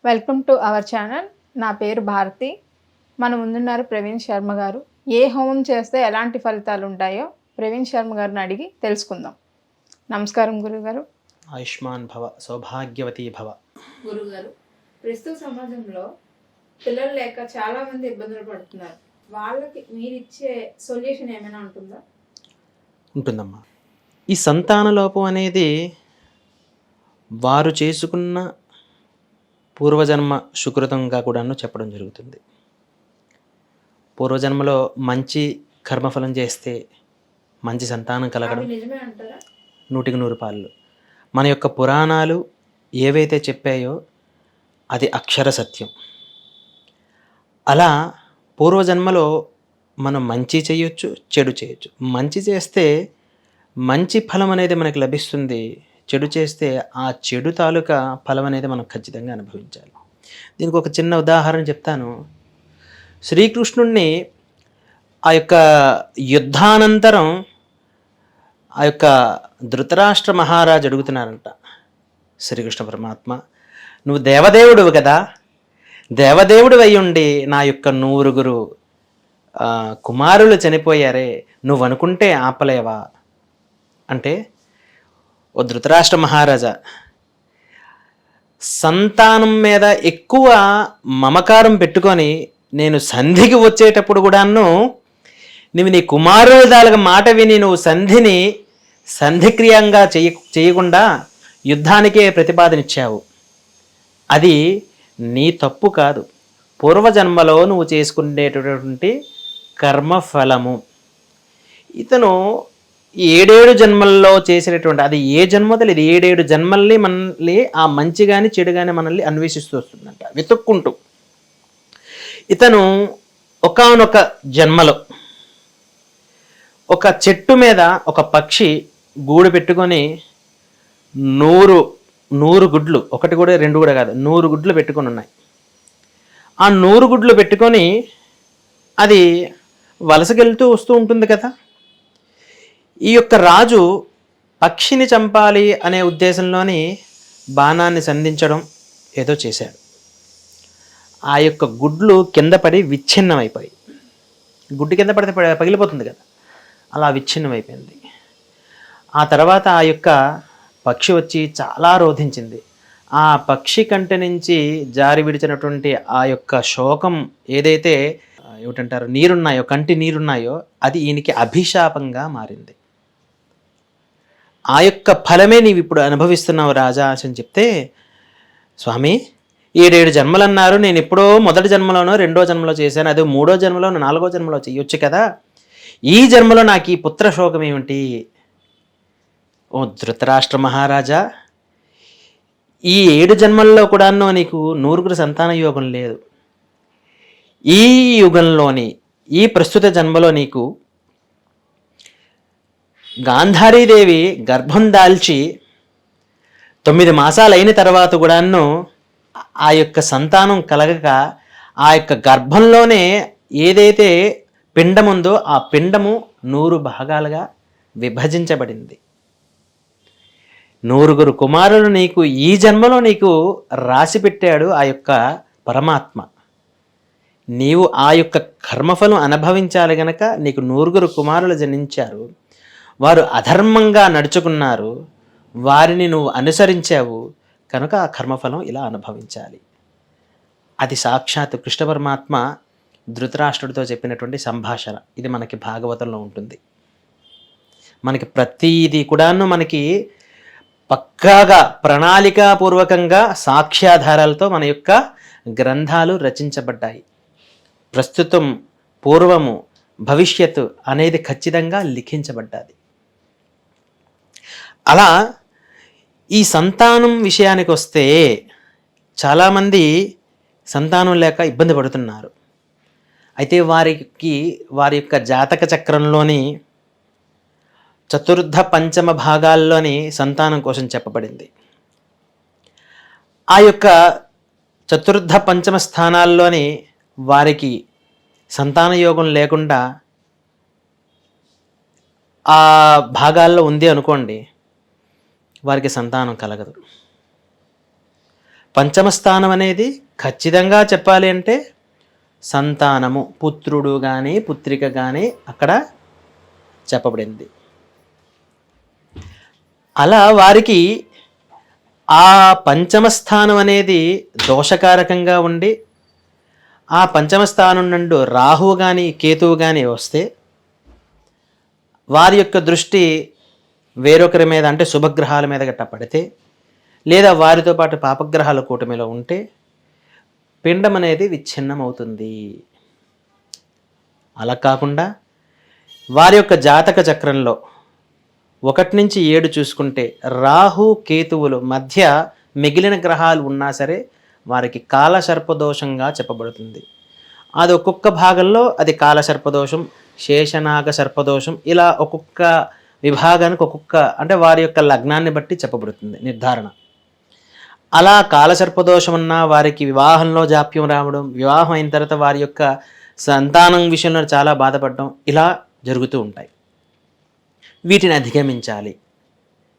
Welcome to our channel. నా పేరు భారతి. మన ముందున్నారు ప్రవీణ్ శర్మ గారు. ఏ హోమం చేస్తే ఎలాంటి ఫలితాలు ఉంటాయో ప్రవీణ్ శర్మ గారిని అడిగి తెలుసుకుందాం. నమస్కారం గురుగారు. ఆయుష్మాన్ భవ, సౌభాగ్యవతి భవ. గురుగారు, ప్రస్తుత సమాజంలో పిల్లలు లేక చాలా మంది ఇబ్బందులు పడుతున్నారు. వాళ్ళకి మీరు ఇచ్చే సొల్యూషన్ ఏమైనా ఉంటుందా? ఉంటుందమ్మా. ఈ సంతాన లోపం అనేది వారు చేసుకున్న పూర్వజన్మ సుకృతంగా కూడాను చెప్పడం జరుగుతుంది. పూర్వజన్మలో మంచి కర్మఫలం చేస్తే మంచి సంతానం కలగడం నిజమే అంటారా? 100% పాళ్ళు. మన యొక్క పురాణాలు ఏవైతే చెప్పాయో అది అక్షర సత్యం. అలా పూర్వజన్మలో మనం మంచి చేయొచ్చు, చెడు చేయొచ్చు. మంచి చేస్తే మంచి ఫలం అనేది మనకి లభిస్తుంది. చెడు చేస్తే ఆ చెడు తాలూకా ఫలం అనేది మనం ఖచ్చితంగా అనుభవించాలి. దీనికి ఒక చిన్న ఉదాహరణ చెప్తాను. శ్రీకృష్ణుణ్ణి ఆ యొక్క యుద్ధానంతరం ఆ యొక్క ధృతరాష్ట్ర మహారాజు అడుగుతున్నారంట. శ్రీకృష్ణ పరమాత్మ, నువ్వు దేవదేవుడు కదా, దేవదేవుడు అయ్యుండి నా యొక్క 9 కుమారులు చనిపోయారే, నువ్వు అనుకుంటే ఆపలేవా అంటే, ఓ ధృతరాష్ట్ర మహారాజా, సంతానం మీద ఎక్కువ మమకారం పెట్టుకొని నేను సంధికి వచ్చేటప్పుడు కూడాను నువ్వు నీ కుమారుదాలుగా మాట విని నువ్వు సంధిక్రియంగా చేయకుండా యుద్ధానికే ప్రతిపాదనిచ్చావు. అది నీ తప్పు కాదు, పూర్వజన్మలో నువ్వు చేసుకునేటటువంటి కర్మఫలము. ఇతను 7 జన్మల్లో చేసినటువంటి, అది ఏ జన్మ తెలియదు, 7 జన్మల్ని మనల్ని ఆ మంచి కానీ చెడు కానీ మనల్ని అన్వేషిస్తూ వస్తుందంట, వెతుక్కుంటూ. ఇతను ఒకానొక జన్మలో ఒక చెట్టు మీద ఒక పక్షి గూడు పెట్టుకొని 100 గుడ్లు, ఒకటి కూడా 2 కూడా కాదు, 100 గుడ్లు పెట్టుకొని ఉన్నాయి. ఆ 100 గుడ్లు పెట్టుకొని అది వలసకెళ్తూ వస్తూ ఉంటుంది కదా. ఈ యొక్క రాజు పక్షిని చంపాలి అనే ఉద్దేశంలోని బాణాన్ని సంధించడం ఏదో చేశాడు. ఆ యొక్క గుడ్లు కింద పడి విచ్ఛిన్నమైపోయి, గుడ్డు కింద పడితే పగిలిపోతుంది కదా, అలా విచ్ఛిన్నమైపోయింది. ఆ తర్వాత ఆ యొక్క పక్షి వచ్చి చాలా రోధించింది. ఆ పక్షి కంటి నుంచి జారి విడిచినటువంటి ఆ యొక్క శోకం ఏదైతే ఏమిటంటారు నీరున్నాయో, కంటి నీరున్నాయో, అది ఈయనకి అభిశాపంగా మారింది. ఆ యొక్క ఫలమే నీవు ఇప్పుడు అనుభవిస్తున్నావు రాజా అని చెప్తే, స్వామి 7 జన్మలు అన్నారు, నేను ఎప్పుడో మొదటి జన్మలోనో 2వ జన్మలో చేశాను, అదే 3వ జన్మలోనో 4వ జన్మలో చేయొచ్చు కదా, ఈ జన్మలో నాకు ఈ పుత్ర శోకం ఏమిటి? ఓ ధృతరాష్ట్ర మహారాజా, ఈ 7 జన్మల్లో కూడాను నీకు 100 సంతాన యోగం లేదు. ఈ యుగంలోని ఈ ప్రస్తుత జన్మలో నీకు గాంధారీదేవి గర్భం దాల్చి 9 మాసాలు అయిన తర్వాత కూడాను ఆ యొక్క సంతానం కలగక ఆ యొక్క గర్భంలోనే ఏదైతే పిండం ఉందో ఆ పిండము 100 భాగాలుగా విభజించబడింది. 9 కుమారులు నీకు ఈ జన్మలో నీకు రాసి పెట్టాడు ఆ యొక్క పరమాత్మ. నీవు ఆ యొక్క కర్మఫలం అనుభవించాలి గనక నీకు 9 కుమారులు జనించారు. వారు అధర్మంగా నడుచుకున్నారు, వారిని నువ్వు అనుసరించావు కనుక ఆ కర్మఫలం ఇలా అనుభవించాలి. అది సాక్షాత్ కృష్ణ పరమాత్మ ధృతరాష్ట్రుడితో చెప్పినటువంటి సంభాషణ. ఇది మనకి భాగవతంలో ఉంటుంది. మనకి ప్రతిదీ కూడాను మనకి పక్కాగా ప్రణాళికాపూర్వకంగా సాక్ష్యాధారాలతో మన యొక్క గ్రంథాలు రచించబడ్డాయి. ప్రస్తుతం, పూర్వము, భవిష్యత్తు అనేది ఖచ్చితంగా లిఖించబడ్డాది. అలా ఈ సంతానం విషయానికి వస్తే చాలామంది సంతానం లేక ఇబ్బంది పడుతున్నారు. అయితే వారి యొక్క జాతక చక్రంలోని చతుర్థ పంచమ భాగాల్లోని సంతానం కోసం చెప్పబడింది. ఆ యొక్క చతుర్థ పంచమ స్థానాల్లోని వారికి సంతాన యోగం లేకుండా ఆ భాగాల్లో ఉంది అనుకోండి, వారికి సంతానం కలగదు. పంచమ స్థానం అనేది ఖచ్చితంగా చెప్పాలి అంటే సంతానము, పుత్రుడు కానీ పుత్రిక కానీ అక్కడ చెప్పబడింది. అలా వారికి ఆ పంచమ స్థానం అనేది దోషకారకంగా ఉండి ఆ పంచమ స్థానం నుండి రాహువు కానీ కేతువు కానీ వస్తే వారి యొక్క దృష్టి వేరొకరి మీద అంటే శుభగ్రహాల మీద గట్ట పడితే లేదా వారితో పాటు పాపగ్రహాల కూటమిలో ఉంటే పిండం అనేది విచ్ఛిన్నం అవుతుంది. అలా కాకుండా వారి యొక్క జాతక చక్రంలో 1 నుంచి 7 చూసుకుంటే రాహు కేతువులు మధ్య మిగిలిన గ్రహాలు ఉన్నా సరే వారికి కాలసర్పదోషంగా చెప్పబడుతుంది. అది ఒక్కొక్క భాగంలో అది కాలసర్పదోషం, శేషనాగ సర్పదోషం, ఇలా ఒక్కొక్క విభాగానికి ఒక్కొక్క అంటే వారి యొక్క లగ్నాన్ని బట్టి చెప్పబడుతుంది నిర్ధారణ. అలా కాలసర్పదోషం ఉన్న వారికి వివాహంలో జాప్యం రావడం, వివాహం అయిన తర్వాత వారి యొక్క సంతానం విషయంలో చాలా బాధపడడం ఇలా జరుగుతూ ఉంటాయి. వీటిని అధిగమించాలి.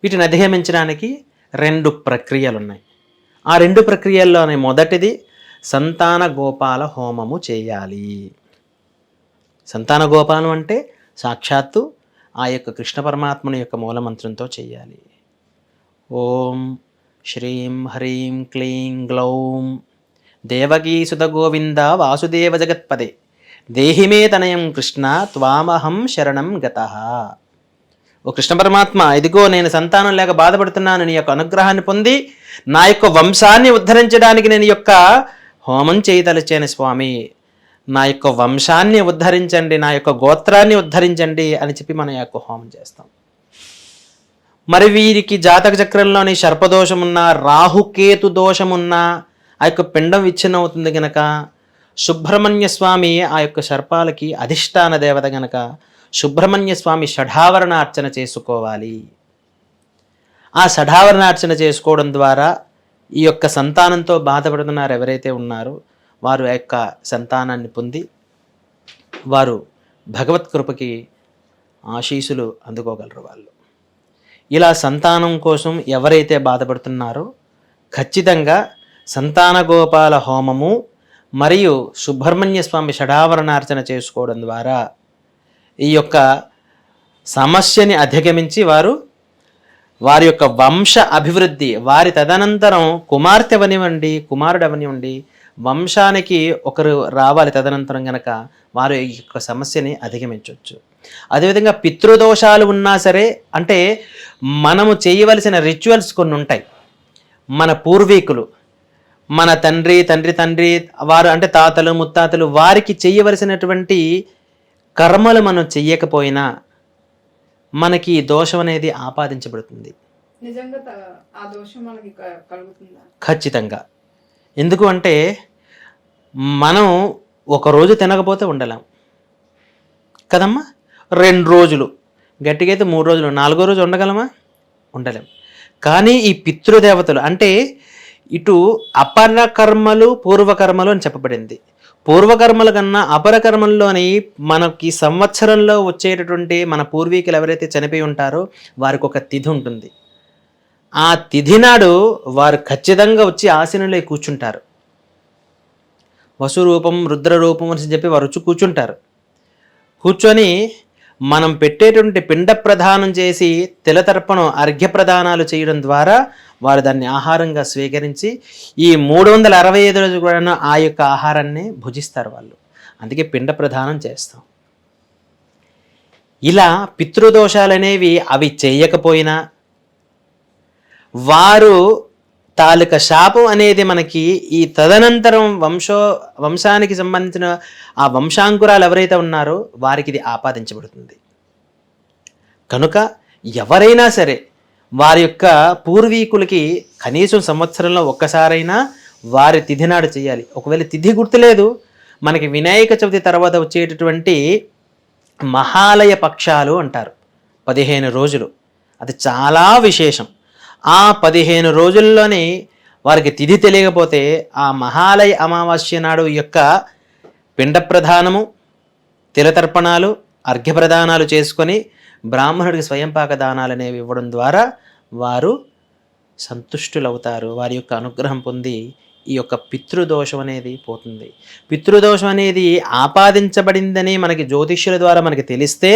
వీటిని అధిగమించడానికి 2 ప్రక్రియలు ఉన్నాయి. ఆ 2 ప్రక్రియల్లోనే మొదటిది సంతాన గోపాల హోమము చేయాలి. సంతాన గోపాలం అంటే సాక్షాత్తు ఆ యొక్క కృష్ణ పరమాత్మని యొక్క మూలమంత్రంతో చేయాలి. ఓం శ్రీం హ్రీం క్లీం గ్లౌం దేవకీసుత గోవింద వాసుదేవ జగత్పదే దేహిమే తనయం కృష్ణ త్వామహం శరణం గతః. ఓ కృష్ణ పరమాత్మ, ఇదిగో నేను సంతానం లేక బాధపడుతున్నాను, నీ యొక్క అనుగ్రహాన్ని పొంది నా యొక్క వంశాన్ని ఉద్ధరించడానికి నేను యొక్క హోమం చేయదలిచాను స్వామి. నా యొక్క వంశాన్ని ఉద్ధరించండి, నా యొక్క గోత్రాన్ని ఉద్ధరించండి అని చెప్పి మన యొక్క హోమం చేస్తాం. మరి వీరికి జాతక చక్రంలోని సర్పదోషం ఉన్నా, రాహుకేతు దోషం ఉన్నా ఆ యొక్క పిండం విచ్ఛిన్నం అవుతుంది గనక సుబ్రహ్మణ్య స్వామి ఆ యొక్క సర్పాలకి అధిష్టాన దేవత గనక సుబ్రహ్మణ్య స్వామి షఢావరణార్చన చేసుకోవాలి. ఆ షఢావరణార్చన చేసుకోవడం ద్వారా ఈ యొక్క సంతానంతో బాధపడుతున్నారు ఎవరైతే ఉన్నారో వారు ఆ యొక్క సంతానాన్ని పొంది వారు భగవత్ కృపకి ఆశీస్సులు అందుకోగలరు. వాళ్ళు ఇలా సంతానం కోసం ఎవరైతే బాధపడుతున్నారో ఖచ్చితంగా సంతాన గోపాల హోమము మరియు సుబ్రహ్మణ్య స్వామి షఢావరణార్చన చేసుకోవడం ద్వారా ఈ యొక్క సమస్యని అధిగమించి వారి యొక్క వంశ అభివృద్ధి, వారి తదనంతరం కుమార్తె అవనివ్వండి కుమారుడు అవనివ్వండి వంశానికి ఒకరు రావాలి తదనంతరం గనక వారు ఈ యొక్క సమస్యని అధిగమించవచ్చు. అదేవిధంగా పితృదోషాలు ఉన్నా సరే, అంటే మనము చేయవలసిన రిచువల్స్ కొన్ని ఉంటాయి. మన పూర్వీకులు, మన తండ్రి వారు అంటే తాతలు ముత్తాతలు వారికి చేయవలసినటువంటి కర్మలు మనం చెయ్యకపోయినా మనకి దోషం అనేది ఆపాదించబడుతుంది. నిజంగా ఆ దోషం మనకి కలుగుతుందా? ఖచ్చితంగా. ఎందుకు అంటే మనం ఒకరోజు తినకపోతే ఉండలేం కదమ్మా. 2 రోజులు గట్టిగా అయితే 3 రోజులు, 4వ రోజు ఉండగలమా? ఉండలేం. కానీ ఈ పితృదేవతలు అంటే ఇటు అపర కర్మలు పూర్వకర్మలు అని చెప్పబడింది. పూర్వకర్మల కన్నా అపర కర్మల్లోని మనకి సంవత్సరంలో వచ్చేటటువంటి మన పూర్వీకులు ఎవరైతే చనిపోయి ఉంటారో వారికి ఒక తిథి ఉంటుంది. ఆ తిథి నాడు వారు ఖచ్చితంగా వచ్చి ఆసనంలో కూర్చుంటారు. వసురూపం రుద్రరూపం అని చెప్పి వారు వచ్చి కూర్చుంటారు. కూర్చొని మనం పెట్టేటువంటి పిండ ప్రదానం చేసి తిలతర్పణం అర్ఘ్య ప్రదానాలు చేయడం ద్వారా వారు దాన్ని ఆహారంగా స్వీకరించి ఈ 365 రోజులు కూడా ఆ యొక్క ఆహారాన్ని భుజిస్తారు వాళ్ళు. అందుకే పిండ ప్రదానం చేస్తాం. ఇలా పితృదోషాలు అనేవి అవి చేయకపోయినా వారు తాలూక శాపం అనేది మనకి ఈ తదనంతరం వంశానికి సంబంధించిన ఆ వంశాంకురాలు ఎవరైతే ఉన్నారో వారికి ఇది ఆపాదించబడుతుంది. కనుక ఎవరైనా సరే వారి యొక్క పూర్వీకులకి కనీసం సంవత్సరంలో ఒక్కసారైనా వారి తిథి నాడు చేయాలి. ఒకవేళ తిథి గుర్తులేదు, మనకి వినాయక చవితి తర్వాత వచ్చేటటువంటి మహాలయ పక్షాలు అంటారు 15 రోజులు. అది చాలా విశేషం. ఆ 15 రోజుల్లోనే వారికి తిథి తెలియకపోతే ఆ మహాలయ అమావాస్య నాడు యొక్క పిండ ప్రదానము, తిలతర్పణాలు, అర్ఘ్యప్రదానాలు చేసుకొని బ్రాహ్మణుడికి స్వయంపాక దానాలు అనేవి ఇవ్వడం ద్వారా వారు సంతుష్టులవుతారు, వారి యొక్క అనుగ్రహం పొంది ఈ యొక్క పితృదోషం అనేది పోతుంది. పితృదోషం అనేది ఆపాదించబడిందని మనకి జ్యోతిష్యుల ద్వారా మనకి తెలిస్తే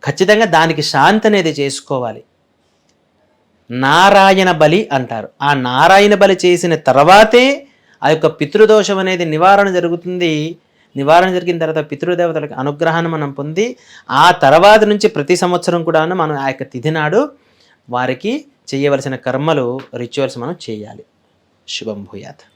ఖచ్చితంగా దానికి శాంతి అనేది చేసుకోవాలి. నారాయణ బలి అంటారు. ఆ నారాయణ బలి చేసిన తర్వాతే ఆ యొక్క పితృదోషం అనేది నివారణ జరుగుతుంది. నివారణ జరిగిన తర్వాత పితృదేవతలకు అనుగ్రహాన్ని మనం పొంది ఆ తర్వాత నుంచి ప్రతి సంవత్సరం కూడా మనం ఆ యొక్క తిథి నాడు వారికి చేయవలసిన కర్మలు, రిచువల్స్ మనం చేయాలి. శుభం భూయాత్.